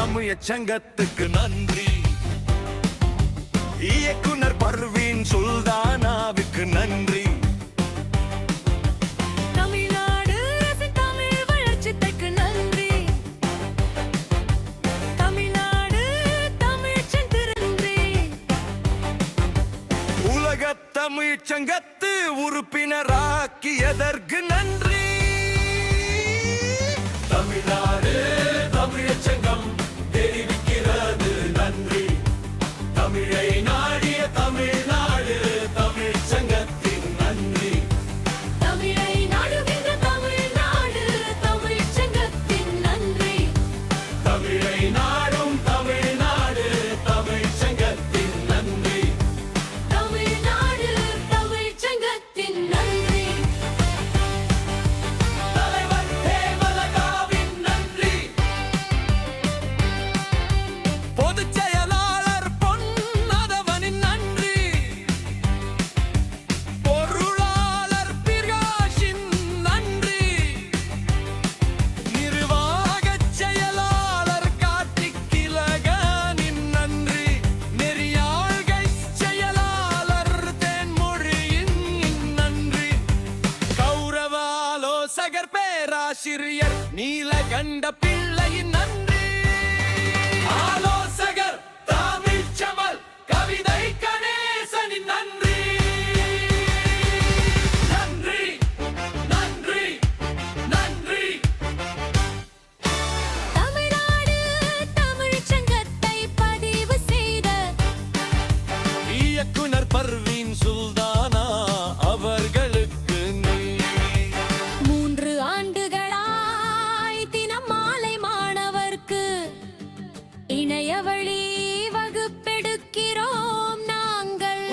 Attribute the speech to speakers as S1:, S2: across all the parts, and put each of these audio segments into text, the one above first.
S1: தமிழ் சங்கத்துக்கு நன்றி. இயக்குனர் பர்வீன் சுல்தானாவுக்கு நன்றி.
S2: தமிழ்நாடு தமிழ் வளர்ச்சிக்கு நன்றி. தமிழ்நாடு தமிழ்ச்சன் திருந்தி.
S1: உலக தமிழ் சங்கத்து உறுப்பினராக்கியதற்கு நன்றி. தமிழ்நாடு தமிழ் சங்கம் தெரிவிக்கிறது நன்றி. தமிழை நாடிய தமிழ்நாடு தமிழ் சங்கத்தின் நன்றி.
S2: தமிழை நாடுகின்ற தமிழ்நாடு தமிழ் சங்கத்தின் நன்றி.
S1: தமிழை நாடும் தமிழ்நாடு தமிழ் சங்கத்தின் நன்றி.
S2: தமிழ்நாடு தமிழ் சங்கத்தின் நன்றி.
S1: தலைவர் ஹேமலதாவின் நன்றி. பொதுச் செயலாளர் பொன்னதவனின் நன்றி. பொருளாளர் பிரகாஷின் நன்றி. நிர்வாகச் செயலாளர் கார்த்திக் திலகனின் நன்றி. நெறியாள்கை செயலாளர் தேன்மொழியின் நன்றி. கௌரவ ஆலோசகர் பேராசிரியர் நீலகண்ட பிள்ளையின் நன்றி. ஆலோசகர் தமிழ் சமல் கவிதை கணேசனின் நன்றி. நன்றி நன்றி நன்றி.
S2: தமிழ்நாடு தமிழ் சங்கத்தை பதிவு செய்த
S1: இயக்குனர் பர்வீன் சுல்தானா அவர்களுக்கு நன்றி.
S2: 3 ஆண்டுகளாய் தினம் மாலை மாணவர்க்கு இணையவழி வகுப்பெடுக்கிறோம் நாங்கள்.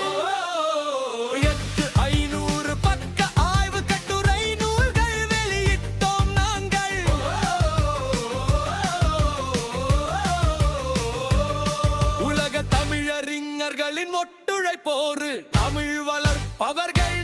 S1: 500 பக்க ஆய்வு கட்டுரை நூல்கள் வெளியிட்டோம் நாங்கள். உலக தமிழறிஞர்களின் ஒத்துழைப்போரு தமிழ் வளர்ப்பவர்கள்